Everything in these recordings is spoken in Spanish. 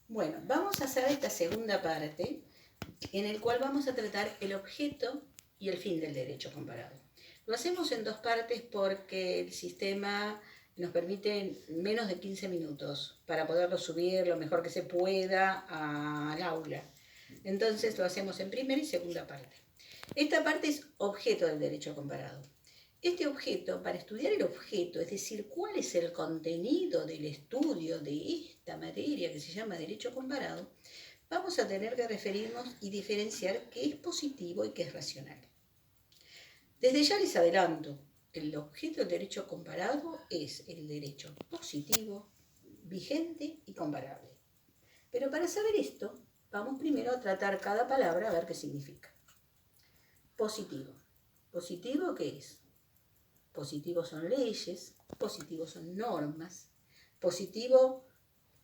Bueno, vamos a hacer esta segunda parte en el cual vamos a tratar el objeto y el fin del derecho comparado. Lo hacemos en dos partes porque el sistema nos permite menos de 15 minutos para poderlo subir lo mejor que se pueda al aula. Entonces lo hacemos en primera y segunda parte. Esta parte es objeto del derecho comparado. Este objeto, para estudiar el objeto, es decir, cuál es el contenido del estudio de esta materia que se llama derecho comparado, vamos a tener que referirnos y diferenciar qué es positivo y qué es racional. Desde ya les adelanto, el objeto del derecho comparado es el derecho positivo, vigente y comparable. Pero para saber esto, vamos primero a tratar cada palabra a ver qué significa. Positivo. ¿Positivo qué es? Positivo son leyes, positivo son normas, positivo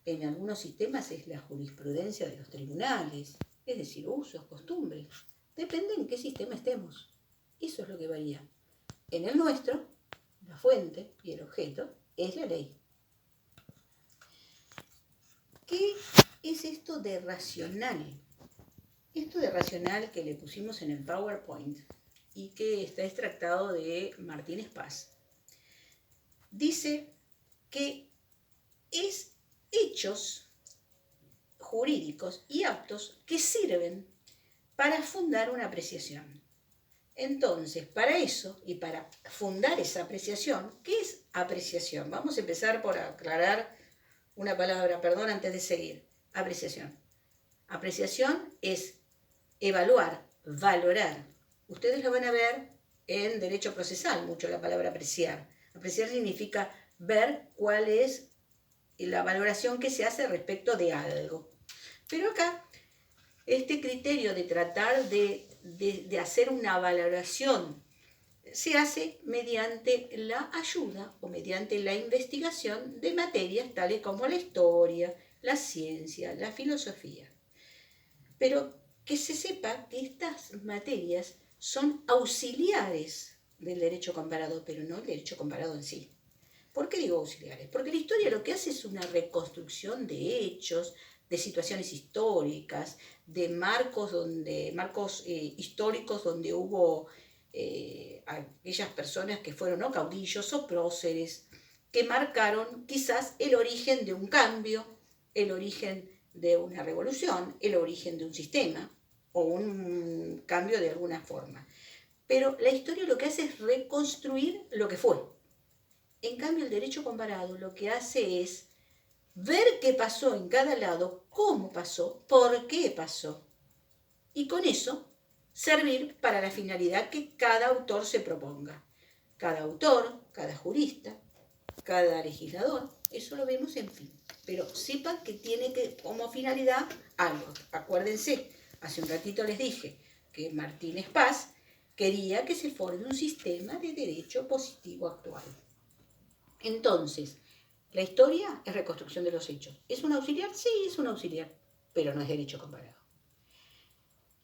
en algunos sistemas es la jurisprudencia de los tribunales, es decir, usos, costumbres. Depende en qué sistema estemos. Eso es lo que varía. En el nuestro, la fuente y el objeto es la ley. ¿Qué es esto de racional? Esto de racional que le pusimos en el PowerPoint y que está extractado de Martínez Paz, dice que es hechos jurídicos y actos que sirven para fundar una apreciación. Entonces, para eso y para fundar esa apreciación, ¿qué es apreciación? Vamos a empezar por aclarar una palabra, perdón, antes de seguir. Apreciación. Apreciación es evaluar, valorar. Ustedes lo van a ver en derecho procesal, mucho la palabra apreciar. Apreciar significa ver cuál es la valoración que se hace respecto de algo. Pero acá, este criterio de tratar de hacer una valoración se hace mediante la ayuda o mediante la investigación de materias tales como la historia, la ciencia, la filosofía. Pero que se sepa que estas materias son auxiliares del derecho comparado, pero no el derecho comparado en sí. ¿Por qué digo auxiliares? Porque la historia lo que hace es una reconstrucción de hechos, de situaciones históricas, de marcos históricos donde hubo aquellas personas que fueron o caudillos o próceres, que marcaron quizás el origen de un cambio, el origen de una revolución, el origen de un sistema o un cambio de alguna forma. Pero la historia lo que hace es reconstruir lo que fue. En cambio, el derecho comparado lo que hace es ver qué pasó en cada lado, cómo pasó, por qué pasó. Y con eso servir para la finalidad que cada autor se proponga. Cada autor, cada jurista, cada legislador, eso lo vemos en fin. Pero sepan que tiene que como finalidad algo. Acuérdense, hace un ratito les dije que Martínez Paz quería que se forme un sistema de derecho positivo actual. Entonces, la historia es reconstrucción de los hechos. ¿Es un auxiliar? Sí, es un auxiliar, pero no es derecho comparado.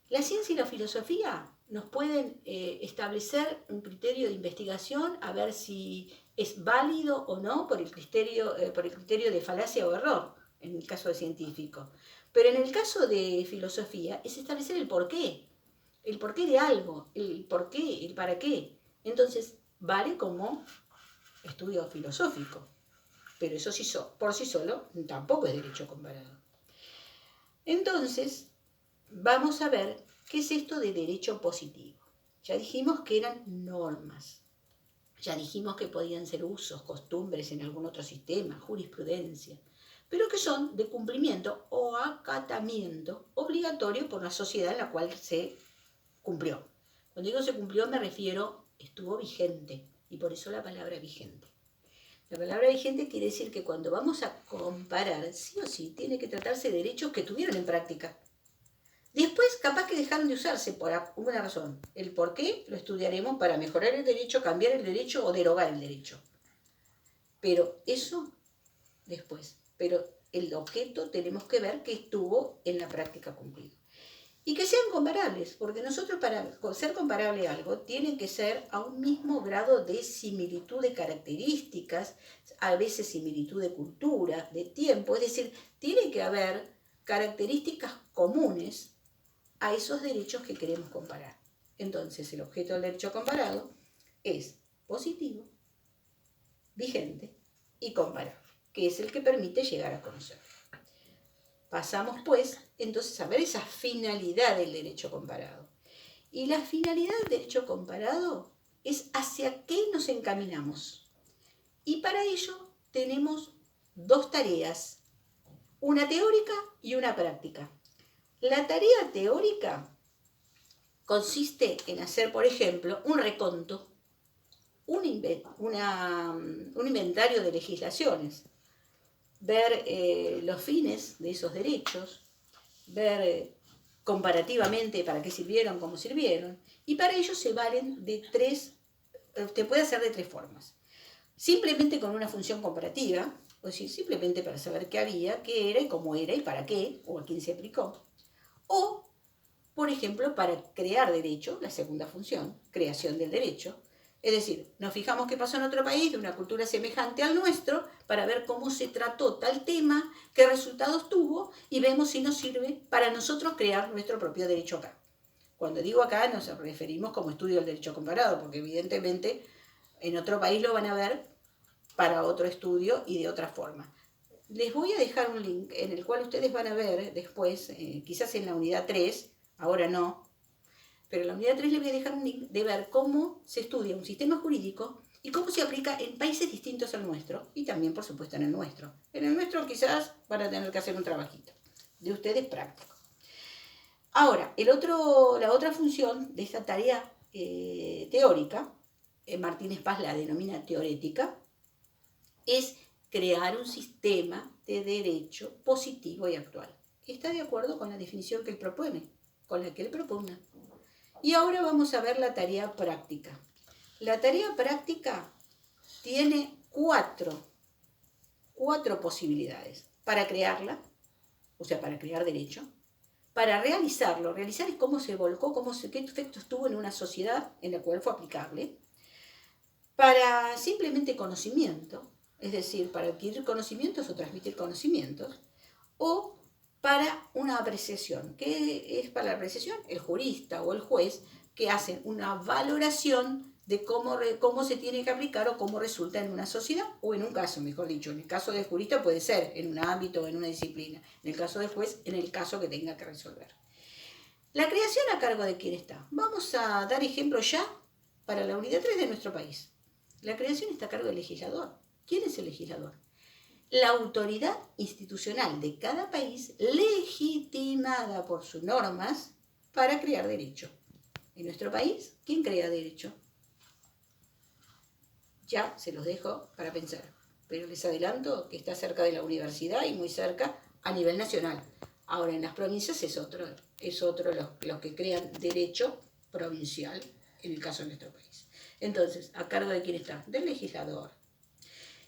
La ciencia y la filosofía nos pueden establecer un criterio de investigación a ver si es válido o no por el criterio de falacia o error, en el caso de científico. Pero en el caso de filosofía es establecer el porqué de algo, el porqué, el para qué. Entonces, vale como estudio filosófico, pero eso por sí solo tampoco es derecho comparado. Entonces, vamos a ver qué es esto de derecho positivo. Ya dijimos que eran normas, ya dijimos que podían ser usos, costumbres en algún otro sistema, jurisprudencia, pero que son de cumplimiento o acatamiento obligatorio por la sociedad en la cual se cumplió. Cuando digo se cumplió me refiero, estuvo vigente, y por eso la palabra vigente. La palabra vigente quiere decir que cuando vamos a comparar, sí o sí, tiene que tratarse de derechos que tuvieron en práctica. Después, capaz que dejaron de usarse por alguna razón. El por qué lo estudiaremos para mejorar el derecho, cambiar el derecho o derogar el derecho. Pero eso después. Pero el objeto tenemos que ver que estuvo en la práctica cumplido. Y que sean comparables, porque nosotros para ser comparable a algo tiene que ser a un mismo grado de similitud de características, a veces similitud de cultura, de tiempo, es decir, tiene que haber características comunes a esos derechos que queremos comparar. Entonces, el objeto del derecho comparado es positivo, vigente y comparable, que es el que permite llegar a conocer. Pasamos, pues, entonces a ver esa finalidad del derecho comparado. Y la finalidad del derecho comparado es hacia qué nos encaminamos. Y para ello tenemos dos tareas, una teórica y una práctica. La tarea teórica consiste en hacer, por ejemplo, un reconto, un inventario de legislaciones, ver los fines de esos derechos, ver comparativamente para qué sirvieron, cómo sirvieron, y para ello se valen de te puede hacer de tres formas. Simplemente con una función comparativa, o decir, simplemente para saber qué había, qué era y cómo era y para qué, o a quién se aplicó. O, por ejemplo, para crear derecho, la segunda función, creación del derecho. Es decir, nos fijamos qué pasó en otro país de una cultura semejante al nuestro para ver cómo se trató tal tema, qué resultados tuvo y vemos si nos sirve para nosotros crear nuestro propio derecho acá. Cuando digo acá nos referimos como estudio del derecho comparado, porque evidentemente en otro país lo van a ver para otro estudio y de otra forma. Les voy a dejar un link en el cual ustedes van a ver después, quizás en la unidad 3, ahora no, pero en la unidad 3 les voy a dejar un link de ver cómo se estudia un sistema jurídico y cómo se aplica en países distintos al nuestro y también, por supuesto, en el nuestro. En el nuestro quizás van a tener que hacer un trabajito de ustedes práctico. Ahora, la otra función de esta tarea teórica, Martínez Paz la denomina teorética, es crear un sistema de derecho positivo y actual. Está de acuerdo con la definición que él propone, con la que él propugna. Y ahora vamos a ver la tarea práctica. La tarea práctica tiene cuatro posibilidades para crearla, o sea, para crear derecho, para realizarlo. Realizar es cómo se volcó, qué efectos tuvo en una sociedad en la cual fue aplicable. Para simplemente conocimiento, es decir, para adquirir conocimientos o transmitir conocimientos, o para una apreciación. ¿Qué es para la apreciación? El jurista o el juez que hacen una valoración de cómo se tiene que aplicar o cómo resulta en una sociedad, o en un caso, mejor dicho. En el caso del jurista puede ser en un ámbito o en una disciplina. En el caso del juez, en el caso que tenga que resolver. La creación a cargo de quién está. Vamos a dar ejemplo ya para la unidad 3 de nuestro país. La creación está a cargo del legislador. ¿Quién es el legislador? La autoridad institucional de cada país legitimada por sus normas para crear derecho. En nuestro país, ¿quién crea derecho? Ya se los dejo para pensar, pero les adelanto que está cerca de la universidad y muy cerca a nivel nacional. Ahora en las provincias es otro los que crean derecho provincial, en el caso de nuestro país. Entonces, ¿a cargo de quién está? Del legislador.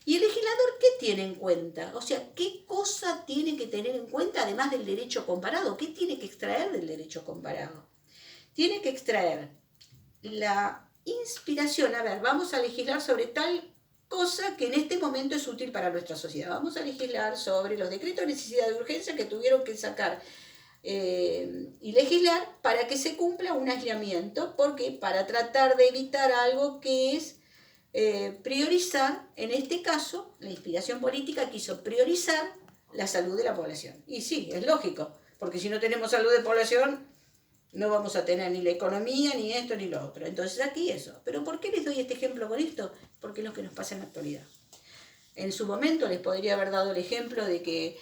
¿Y el legislador qué tiene en cuenta? O sea, ¿qué cosa tiene que tener en cuenta además del derecho comparado? ¿Qué tiene que extraer del derecho comparado? Tiene que extraer la inspiración. A ver, vamos a legislar sobre tal cosa que en este momento es útil para nuestra sociedad. Vamos a legislar sobre los decretos de necesidad de urgencia que tuvieron que sacar y legislar para que se cumpla un aislamiento, porque para tratar de evitar algo que es priorizar, en este caso, la inspiración política quiso priorizar la salud de la población. Y sí, es lógico, porque si no tenemos salud de población, no vamos a tener ni la economía, ni esto, ni lo otro. Entonces aquí eso. ¿Pero por qué les doy este ejemplo con esto? Porque es lo que nos pasa en la actualidad. En su momento les podría haber dado el ejemplo de que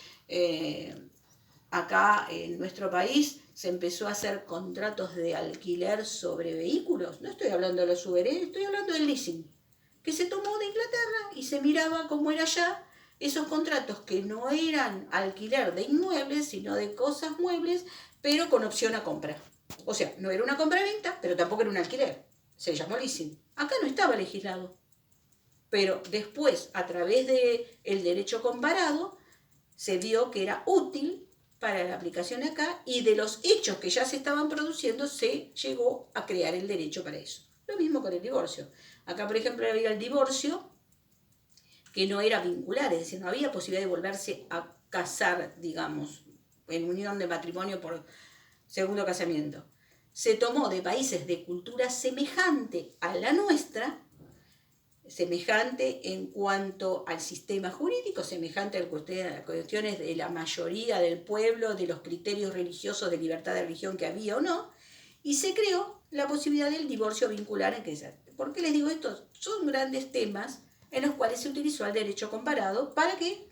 acá en nuestro país se empezó a hacer contratos de alquiler sobre vehículos. No estoy hablando de los Uber, estoy hablando del leasing, que se tomó de Inglaterra y se miraba cómo era allá esos contratos que no eran alquiler de inmuebles, sino de cosas muebles, pero con opción a compra. O sea, no era una compra-venta, pero tampoco era un alquiler. Se llamó leasing. Acá no estaba legislado. Pero después, a través del derecho comparado, se vio que era útil para la aplicación acá y de los hechos que ya se estaban produciendo se llegó a crear el derecho para eso. Lo mismo con el divorcio. Acá, por ejemplo, había el divorcio que no era vincular, es decir, no había posibilidad de volverse a casar, digamos, en unión de matrimonio por segundo casamiento, se tomó de países de cultura semejante a la nuestra, semejante en cuanto al sistema jurídico, semejante a cuestiones de la mayoría del pueblo, de los criterios religiosos de libertad de religión que había o no, y se creó la posibilidad del divorcio vincular en que se... ¿Por qué les digo esto? Son grandes temas en los cuales se utilizó el derecho comparado. ¿Para qué?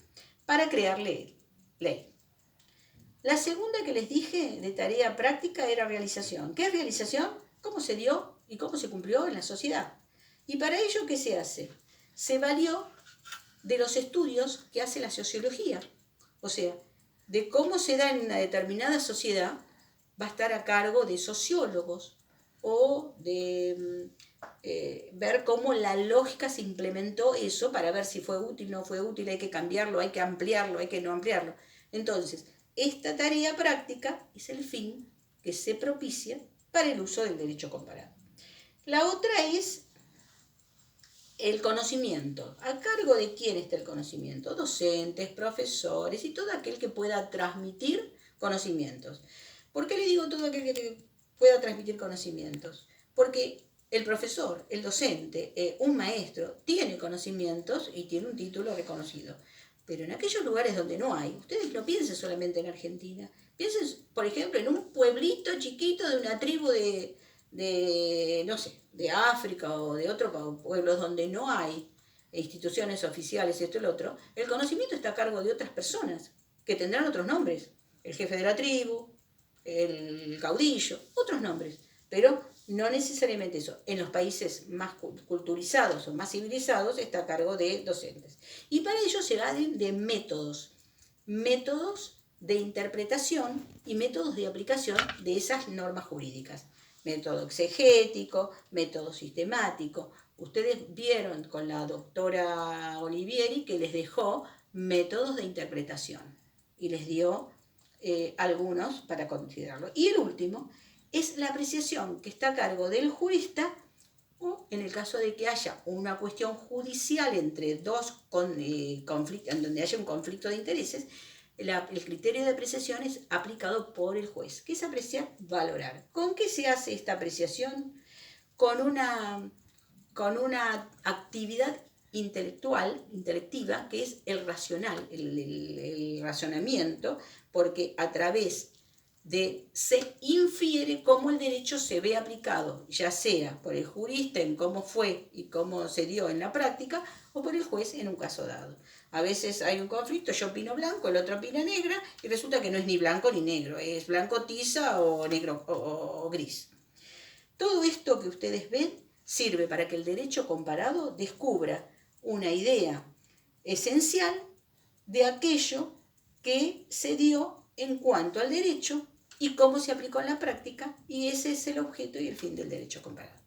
Para crear ley. La segunda que les dije de tarea práctica era realización. ¿Qué es realización? ¿Cómo se dio y cómo se cumplió en la sociedad? Y para ello, ¿qué se hace? Se valió de los estudios que hace la sociología. O sea, de cómo se da en una determinada sociedad va a estar a cargo de sociólogos o de ver cómo la lógica se implementó eso para ver si fue útil, no fue útil, hay que cambiarlo, hay que ampliarlo, hay que no ampliarlo. Entonces, esta tarea práctica es el fin que se propicia para el uso del derecho comparado. La otra es el conocimiento. ¿A cargo de quién está el conocimiento? Docentes, profesores y todo aquel que pueda transmitir conocimientos. ¿Por qué le digo todo aquel que pueda transmitir conocimientos? Porque el profesor, el docente, un maestro, tiene conocimientos y tiene un título reconocido. Pero en aquellos lugares donde no hay, ustedes no piensen solamente en Argentina, piensen, por ejemplo, en un pueblito chiquito de una tribu no sé, de África o de otros pueblos donde no hay instituciones oficiales, esto y lo otro, el conocimiento está a cargo de otras personas que tendrán otros nombres, el jefe de la tribu, el caudillo, otros nombres, pero no necesariamente eso. En los países más culturizados o más civilizados está a cargo de docentes. Y para ello se valen de métodos de interpretación y métodos de aplicación de esas normas jurídicas. Método exegético, método sistemático. Ustedes vieron con la doctora Olivieri que les dejó métodos de interpretación y les dio algunos para considerarlo. Y el último es la apreciación que está a cargo del jurista o en el caso de que haya una cuestión judicial entre dos conflictos, en donde haya un conflicto de intereses, el criterio de apreciación es aplicado por el juez. ¿Qué es apreciar? Valorar. ¿Con qué se hace esta apreciación? Con una actividad intelectiva, que es el racional, el razonamiento, porque a través de se infiere cómo el derecho se ve aplicado, ya sea por el jurista en cómo fue y cómo se dio en la práctica, o por el juez en un caso dado. A veces hay un conflicto, yo opino blanco, el otro opina negra, y resulta que no es ni blanco ni negro, es blanco tiza o negro o gris. Todo esto que ustedes ven sirve para que el derecho comparado descubra una idea esencial de aquello que se dio en cuanto al derecho y cómo se aplicó en la práctica, y ese es el objeto y el fin del derecho comparado.